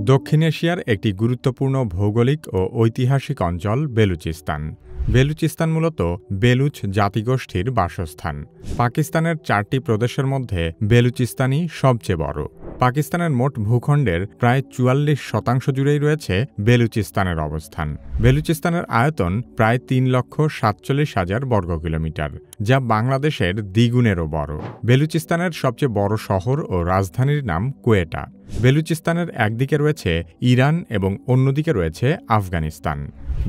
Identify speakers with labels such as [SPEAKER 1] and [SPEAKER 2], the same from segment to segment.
[SPEAKER 1] দক্ষিণ এশিয়ার একটি গুরুত্বপূর্ণ ভৌগোলিক ও ঐতিহাসিক অঞ্চল বেলুচিস্তান। বেলুচিস্তান মূলত বেলুচ জাতিগোষ্ঠীর বাসস্থান। পাকিস্তানের 4টি প্রদেশের মধ্যে বেলুচিস্তানই সবচেয়ে বড়। পাকিস্তানের মোট ভূখণ্ডের প্রায় 44% জুড়েই রয়েছে বেলুচিস্তানের অবস্থান। বেলুচিস্তানের আয়তন প্রায় 3,47,000 বর্গ কিলোমিটার, যা বাংলাদেশের দ্বিগুণেরও বড়। বেলুচিস্তানের সবচেয়ে বড় শহর ও রাজধানীর নাম কোয়েটা। বেলুচিস্তানের একদিকে রয়েছে ইরান এবং অন্যদিকে রয়েছে আফগানিস্তান।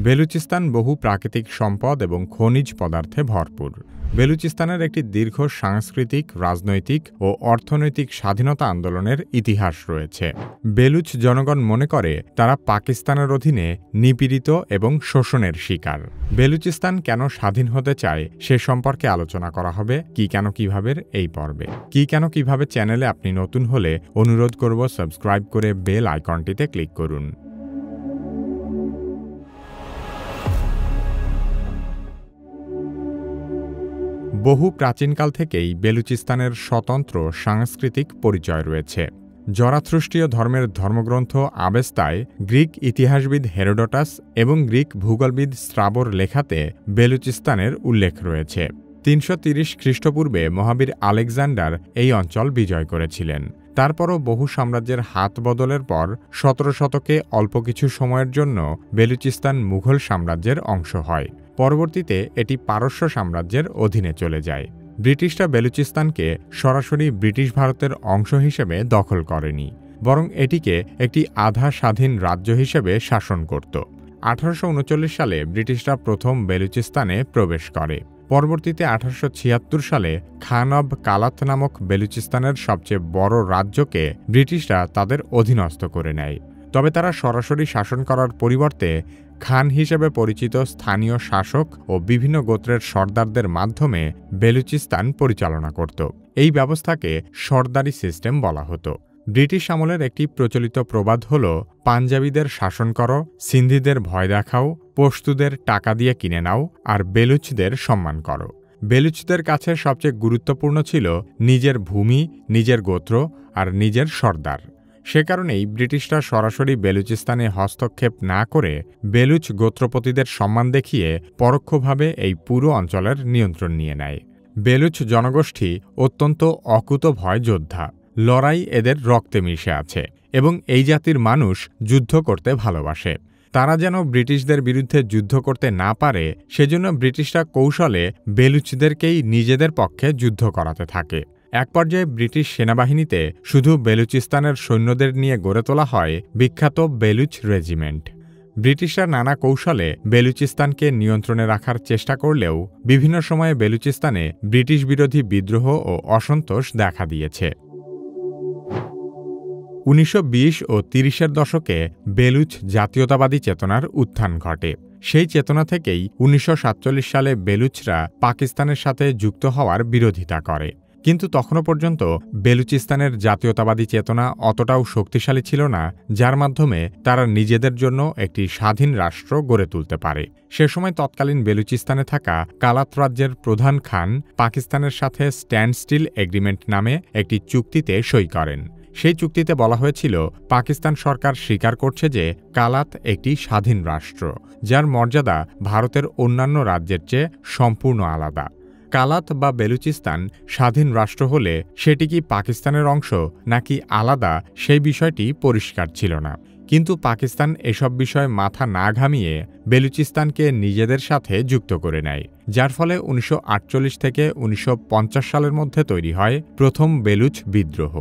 [SPEAKER 1] বেলুচিস্তান বহু প্রাকৃতিক সম্পদ এবং খনিজ পদার্থে ভরপুর। বেলুচিস্তানের একটি দীর্ঘ সাংস্কৃতিক, রাজনৈতিক ও অর্থনৈতিক স্বাধীনতা আন্দোলনের ইতিহাস রয়েছে। বেলুচ জনগণ মনে করে তারা পাকিস্তানের অধীনে নিপীড়িত এবং শোষণের শিকার। বেলুচিস্তান কেন স্বাধীন হতে চায় সে সম্পর্কে আলোচনা করা হবে কি কেন কিভাবে এই পর্বে। কি কেন কিভাবে চ্যানেলে আপনি নতুন হলে অনুরোধ করব সাবস্ক্রাইব করে বেল আইকনটিতে ক্লিক করুন। বহু প্রাচীনকাল থেকেই বেলুচিস্তানের স্বতন্ত্র সাংস্কৃতিক পরিচয় রয়েছে। জরাথ্রুষ্টীয় ধর্মের ধর্মগ্রন্থ আবেস্তায়, গ্রিক ইতিহাসবিদ হেরোডোটাস এবং গ্রিক ভূগোলবিদ স্ট্রাবোর লেখাতে বেলুচিস্তানের উল্লেখ রয়েছে। 330 খ্রিস্টপূর্বে মহাবীর আলেকজান্ডার এই অঞ্চল বিজয় করেছিলেন। তারপরও বহু সাম্রাজ্যের হাত বদলের পর 17 শতকে অল্প কিছু সময়ের জন্য বেলুচিস্তান মুঘল সাম্রাজ্যের অংশ হয়। পরবর্তীতে এটি পারস্য সাম্রাজ্যের অধীনে চলে যায়। ব্রিটিশরা বেলুচিস্তানকে সরাসরি ব্রিটিশ ভারতের অংশ হিসেবে দখল করেনি, বরং এটিকে একটি আধা স্বাধীন রাজ্য হিসেবে শাসন করত। 1839 সালে ব্রিটিশরা প্রথম বেলুচিস্তানে প্রবেশ করে। পরবর্তীতে 1876 সালে খান অব কালাত নামক বেলুচিস্তানের সবচেয়ে বড় রাজ্যকে ব্রিটিশরা তাদের অধীনস্থ করে নেয়। তবে তারা সরাসরি শাসন করার পরিবর্তে খান হিসেবে পরিচিত স্থানীয় শাসক ও বিভিন্ন গোত্রের সর্দারদের মাধ্যমে বেলুচিস্তান পরিচালনা করত। এই ব্যবস্থাকে সর্দারি সিস্টেম বলা হতো। ব্রিটিশ আমলের একটি প্রচলিত প্রবাদ হল, পাঞ্জাবিদের শাসন করো, সিন্ধিদের ভয় দেখাও, পশতুদের টাকা দিয়ে কিনে নাও, আর বেলুচদের সম্মান করো। বেলুচদের কাছে সবচেয়ে গুরুত্বপূর্ণ ছিল নিজের ভূমি, নিজের গোত্র আর নিজের সর্দার। সে কারণেই ব্রিটিশরা সরাসরি বেলুচিস্তানে হস্তক্ষেপ না করে বেলুচ গোত্রপতিদের সম্মান দেখিয়ে পরোক্ষভাবে এই পুরো অঞ্চলের নিয়ন্ত্রণ নিয়ে নেয়। বেলুচ জনগোষ্ঠী অত্যন্ত অকুতভয় যোদ্ধা। লড়াই এদের রক্তে মিশে আছে এবং এই জাতির মানুষ যুদ্ধ করতে ভালোবাসে। তারা যেন ব্রিটিশদের বিরুদ্ধে যুদ্ধ করতে না পারে, সেজন্য ব্রিটিশরা কৌশলে বেলুচদেরকেই নিজেদের পক্ষে যুদ্ধ করাতে থাকে। এক পর্যায়ে ব্রিটিশ সেনাবাহিনীতে শুধু বেলুচিস্তানের সৈন্যদের নিয়ে গড়ে তোলা হয় বিখ্যাত বেলুচ রেজিমেন্ট। ব্রিটিশরা নানা কৌশলে বেলুচিস্তানকে নিয়ন্ত্রণে রাখার চেষ্টা করলেও বিভিন্ন সময়ে বেলুচিস্তানে ব্রিটিশ বিরোধী বিদ্রোহ ও অসন্তোষ দেখা দিয়েছে। 1920 ও 30-এর দশকে বেলুচ জাতীয়তাবাদী চেতনার উত্থান ঘটে। সেই চেতনা থেকেই 1947 সালে বেলুচরা পাকিস্তানের সাথে যুক্ত হওয়ার বিরোধিতা করে। কিন্তু তখনও পর্যন্ত বেলুচিস্তানের জাতীয়তাবাদী চেতনা অতটাও শক্তিশালী ছিল না, যার মাধ্যমে তারা নিজেদের জন্য একটি স্বাধীন রাষ্ট্র গড়ে তুলতে পারে। সে সময় তৎকালীন বেলুচিস্তানে থাকা কালাত রাজ্যের প্রধান খান পাকিস্তানের সাথে স্ট্যান্ড স্টিল এগ্রিমেন্ট নামে একটি চুক্তিতে সই করেন। সেই চুক্তিতে বলা হয়েছিল, পাকিস্তান সরকার স্বীকার করছে যে কালাত একটি স্বাধীন রাষ্ট্র, যার মর্যাদা ভারতের অন্যান্য রাজ্যের চেয়ে সম্পূর্ণ আলাদা। কালাত বা বেলুচিস্তান স্বাধীন রাষ্ট্র হলে সেটি কি পাকিস্তানের অংশ নাকি আলাদা, সেই বিষয়টি পরিষ্কার ছিল না। কিন্তু পাকিস্তান এসব বিষয়ে মাথা না ঘামিয়ে বেলুচিস্তানকে নিজেদের সাথে যুক্ত করে নেয়, যার ফলে 1948 থেকে 1950 সালের মধ্যে তৈরি হয় প্রথম বেলুচ বিদ্রোহ।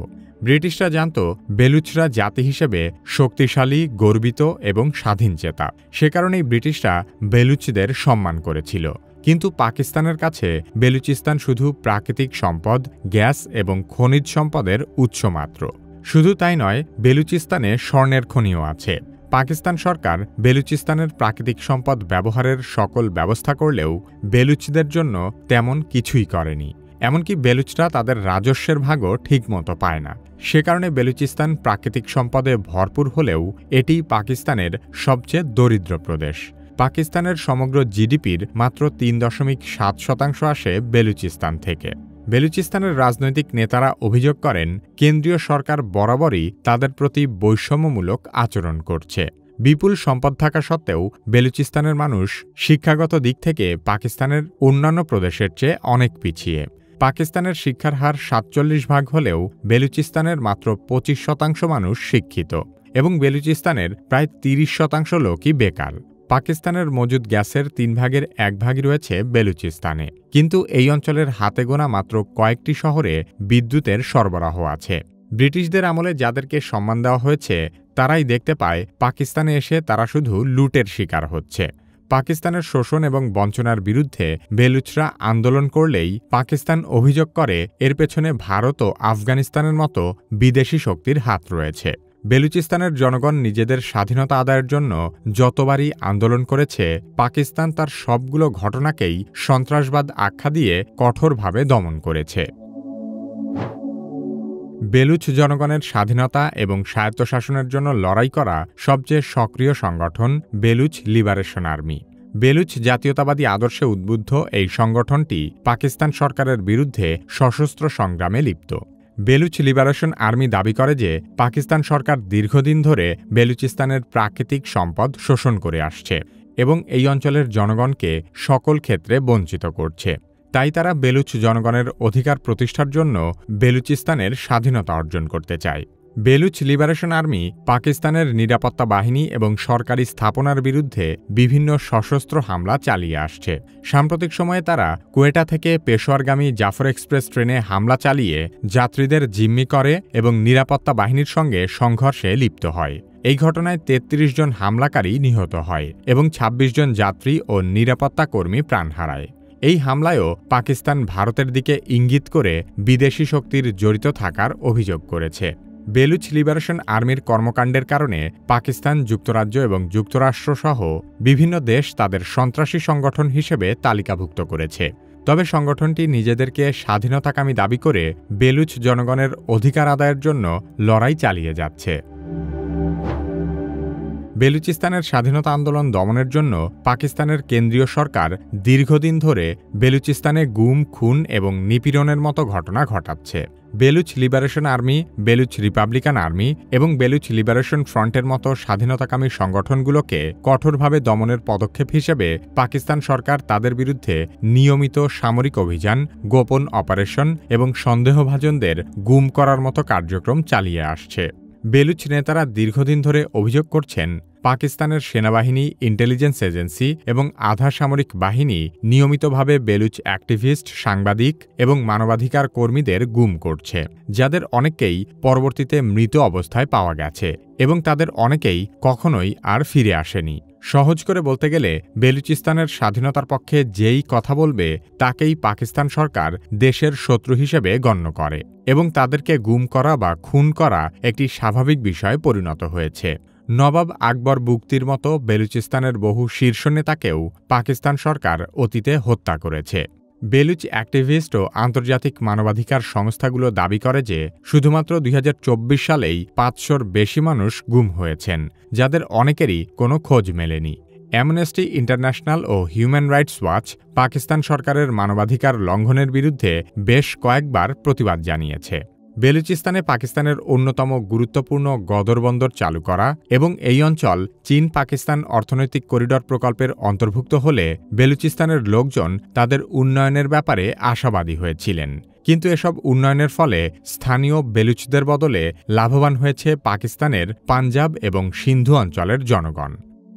[SPEAKER 1] ব্রিটিশরা জানত বেলুচরা জাতি হিসেবে শক্তিশালী, গর্বিত এবং স্বাধীনচেতা। সে কারণেই ব্রিটিশরা বেলুচদের সম্মান করেছিল। কিন্তু পাকিস্তানের কাছে বেলুচিস্তান শুধু প্রাকৃতিক সম্পদ, গ্যাস এবং খনিজ সম্পদের উৎস মাত্র। শুধু তাই নয়, বেলুচিস্তানে স্বর্ণের খনিও আছে। পাকিস্তান সরকার বেলুচিস্তানের প্রাকৃতিক সম্পদ ব্যবহারের সকল ব্যবস্থা করলেও বেলুচদের জন্য তেমন কিছুই করেনি। এমনকি বেলুচরা তাদের রাজস্বের ভাগও ঠিকমতো পায় না। সে কারণে বেলুচিস্তান প্রাকৃতিক সম্পদে ভরপুর হলেও এটি পাকিস্তানের সবচেয়ে দরিদ্র প্রদেশ। পাকিস্তানের সমগ্র জিডিপির মাত্র 3.7% আসে বেলুচিস্তান থেকে। বেলুচিস্তানের রাজনৈতিক নেতারা অভিযোগ করেন, কেন্দ্রীয় সরকার বরাবরই তাদের প্রতি বৈষম্যমূলক আচরণ করছে। বিপুল সম্পদ থাকা সত্ত্বেও বেলুচিস্তানের মানুষ শিক্ষাগত দিক থেকে পাকিস্তানের অন্যান্য প্রদেশের চেয়ে অনেক পিছিয়ে। পাকিস্তানের শিক্ষার হার ৪৭% হলেও বেলুচিস্তানের মাত্র ২৫% মানুষ শিক্ষিত এবং বেলুচিস্তানের প্রায় ৩০% লোকই বেকার। পাকিস্তানের মজুদ গ্যাসের 1/3 রয়েছে বেলুচিস্তানে, কিন্তু এই অঞ্চলের হাতে গোনা মাত্র কয়েকটি শহরে বিদ্যুতের সরবরাহ আছে। ব্রিটিশদের আমলে যাদেরকে সম্মান দেওয়া হয়েছে তারাই দেখতে পায় পাকিস্তানে এসে তারা শুধু লুটের শিকার হচ্ছে। পাকিস্তানের শোষণ এবং বঞ্চনার বিরুদ্ধে বেলুচরা আন্দোলন করলেই পাকিস্তান অভিযোগ করে এর পেছনে ভারত ও আফগানিস্তানের মতো বিদেশি শক্তির হাত রয়েছে। বেলুচিস্তানের জনগণ নিজেদের স্বাধীনতা আদায়ের জন্য যতবারই আন্দোলন করেছে, পাকিস্তান তার সবগুলো ঘটনাকেই সন্ত্রাসবাদ আখ্যা দিয়ে কঠোরভাবে দমন করেছে। বেলুচ জনগণের স্বাধীনতা এবং স্বায়ত্তশাসনের জন্য লড়াই করা সবচেয়ে সক্রিয় সংগঠন বেলুচ লিবারেশন আর্মি। বেলুচ জাতীয়তাবাদী আদর্শে উদ্বুদ্ধ এই সংগঠনটি পাকিস্তান সরকারের বিরুদ্ধে সশস্ত্র সংগ্রামে লিপ্ত। বেলুচ লিবারেশন আর্মি দাবি করে যে পাকিস্তান সরকার দীর্ঘদিন ধরে বেলুচিস্তানের প্রাকৃতিক সম্পদ শোষণ করে আসছে এবং এই অঞ্চলের জনগণকে সকল ক্ষেত্রে বঞ্চিত করছে। তাই তারা বেলুচ জনগণের অধিকার প্রতিষ্ঠার জন্য বেলুচিস্তানের স্বাধীনতা অর্জন করতে চায়। বেলুচ লিবারেশন আর্মি পাকিস্তানের নিরাপত্তা বাহিনী এবং সরকারি স্থাপনার বিরুদ্ধে বিভিন্ন সশস্ত্র হামলা চালিয়ে আসছে। সাম্প্রতিক সময়ে তারা কোয়েটা থেকে পেশোয়ারগামী জাফর এক্সপ্রেস ট্রেনে হামলা চালিয়ে যাত্রীদের জিম্মি করে এবং নিরাপত্তা বাহিনীর সঙ্গে সংঘর্ষে লিপ্ত হয়। এই ঘটনায় ৩৩ জন হামলাকারী নিহত হয় এবং ২৬ জন যাত্রী ও নিরাপত্তা কর্মী প্রাণ হারায়। এই হামলায়ও পাকিস্তান ভারতের দিকে ইঙ্গিত করে বিদেশি শক্তির জড়িত থাকার অভিযোগ করেছে। বেলুচ লিবারেশন আর্মির কর্মকাণ্ডের কারণে পাকিস্তান, যুক্তরাজ্য এবং যুক্তরাষ্ট্র সহ বিভিন্ন দেশ তাদের সন্ত্রাসী সংগঠন হিসেবে তালিকাভুক্ত করেছে। তবে সংগঠনটি নিজেদেরকে স্বাধীনতাকামী দাবি করে বেলুচ জনগণের অধিকার আদায়ের জন্য লড়াই চালিয়ে যাচ্ছে। বেলুচিস্তানের স্বাধীনতা আন্দোলন দমনের জন্য পাকিস্তানের কেন্দ্রীয় সরকার দীর্ঘদিন ধরে বেলুচিস্তানে গুম, খুন এবং নিপীড়নের মতো ঘটনা ঘটাচ্ছে। Baloch liberation army, Baloch Republican army এবং বেলুচ লিবারেশন ফ্রন্টের মতো স্বাধীনতাকামী সংগঠনগুলোকে কঠোরভাবে দমনের পদক্ষেপ হিসেবে পাকিস্তান সরকার তাদের বিরুদ্ধে নিয়মিত সামরিক অভিযান, গোপন অপারেশন এবং সন্দেহভাজনদের গুম করার মতো কার্যক্রম চালিয়ে আসছে। বেলুচ নেতারা দীর্ঘদিন ধরে অভিযোগ করছেন, পাকিস্তানের সেনাবাহিনী, ইন্টেলিজেন্স এজেন্সি এবং আধা সামরিক বাহিনী নিয়মিতভাবে বেলুচ অ্যাক্টিভিস্ট, সাংবাদিক এবং মানবাধিকার কর্মীদের গুম করছে, যাদের অনেকেই পরবর্তীতে মৃত অবস্থায় পাওয়া গেছে এবং তাদের অনেকেই কখনোই আর ফিরে আসেনি। সহজ করে বলতে গেলে বেলুচিস্তানের স্বাধীনতার পক্ষে যেই কথা বলবে তাকেই পাকিস্তান সরকার দেশের শত্রু হিসেবে গণ্য করে এবং তাদেরকে গুম করা বা খুন করা একটি স্বাভাবিক বিষয়ে পরিণত হয়েছে। নবাব আকবর বুগতির মতো বেলুচিস্তানের বহু শীর্ষ নেতাকেও পাকিস্তান সরকার অতীতে হত্যা করেছে। বেলুচ অ্যাক্টিভিস্ট ও আন্তর্জাতিক মানবাধিকার সংস্থাগুলো দাবি করে যে শুধুমাত্র ২০২৪ সালেই ৫০০-র বেশি মানুষ গুম হয়েছেন, যাদের অনেকেরই কোনো খোঁজ মেলেনি। অ্যামনেস্টি ইন্টারন্যাশনাল ও হিউম্যান রাইটস ওয়াচ পাকিস্তান সরকারের মানবাধিকার লঙ্ঘনের বিরুদ্ধে বেশ কয়েকবার প্রতিবাদ জানিয়েছে। বেলুচিস্তানে পাকিস্তানের অন্যতম গুরুত্বপূর্ণ গদরবন্দর চালু করা এবং এই অঞ্চল চীন পাকিস্তান অর্থনৈতিক করিডর প্রকল্পের অন্তর্ভুক্ত হলে বেলুচিস্তানের লোকজন তাদের উন্নয়নের ব্যাপারে আশাবাদী হয়েছিলেন। কিন্তু এসব উন্নয়নের ফলে স্থানীয় বেলুচদের বদলে লাভবান হয়েছে পাকিস্তানের পাঞ্জাব এবং সিন্ধু অঞ্চলের জনগণ।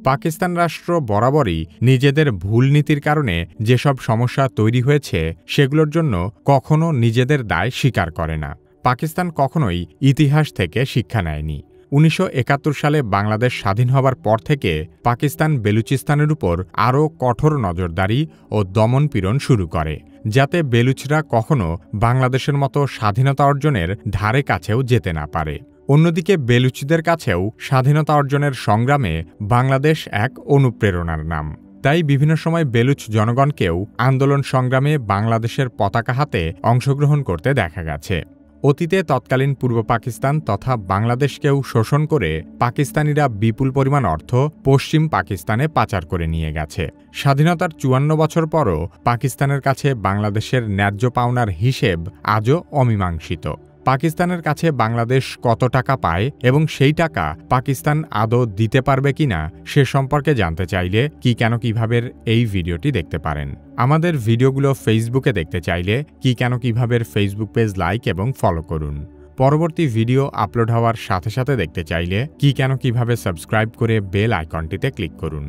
[SPEAKER 1] পাকিস্তান রাষ্ট্র বরাবরই নিজেদের ভুল নীতির কারণে যেসব সমস্যা তৈরি হয়েছে সেগুলোর জন্য কখনো নিজেদের দায় স্বীকার করে না। পাকিস্তান কখনোই ইতিহাস থেকে শিক্ষা নেয়নি। ১৯৭১ সালে বাংলাদেশ স্বাধীন হবার পর থেকে পাকিস্তান বেলুচিস্তানের উপর আরও কঠোর নজরদারি ও দমনপীড়ন শুরু করে, যাতে বেলুচরা কখনো বাংলাদেশের মতো স্বাধীনতা অর্জনের ধারে কাছেও যেতে না পারে। অন্যদিকে বেলুচদের কাছেও স্বাধীনতা অর্জনের সংগ্রামে বাংলাদেশ এক অনুপ্রেরণার নাম। তাই বিভিন্ন সময় বেলুচ জনগণকেও আন্দোলন সংগ্রামে বাংলাদেশের পতাকা হাতে অংশগ্রহণ করতে দেখা গেছে। অতীতে তৎকালীন পূর্ব পাকিস্তান তথা বাংলাদেশকেও শোষণ করে পাকিস্তানিরা বিপুল পরিমাণ অর্থ পশ্চিম পাকিস্তানে পাচার করে নিয়ে গেছে। স্বাধীনতার ৫৪ বছর পরও পাকিস্তানের কাছে বাংলাদেশের ন্যায্য পাওনার হিসেব আজও অমীমাংসিত। পাকিস্তানের কাছে বাংলাদেশ কত টাকা পায় এবং সেই টাকা পাকিস্তান আদৌ দিতে পারবে কিনা সে সম্পর্কে জানতে চাইলে কি কেন কিভাবের এই ভিডিওটি দেখতে পারেন। আমাদের ভিডিওগুলো ফেসবুকে দেখতে চাইলে কি কেন কিভাবের ফেসবুক পেজ লাইক এবং ফলো করুন। পরবর্তী ভিডিও আপলোড হওয়ার সাথে সাথে দেখতে চাইলে কি কেন কিভাবে সাবস্ক্রাইব করে বেল আইকনটিতে ক্লিক করুন।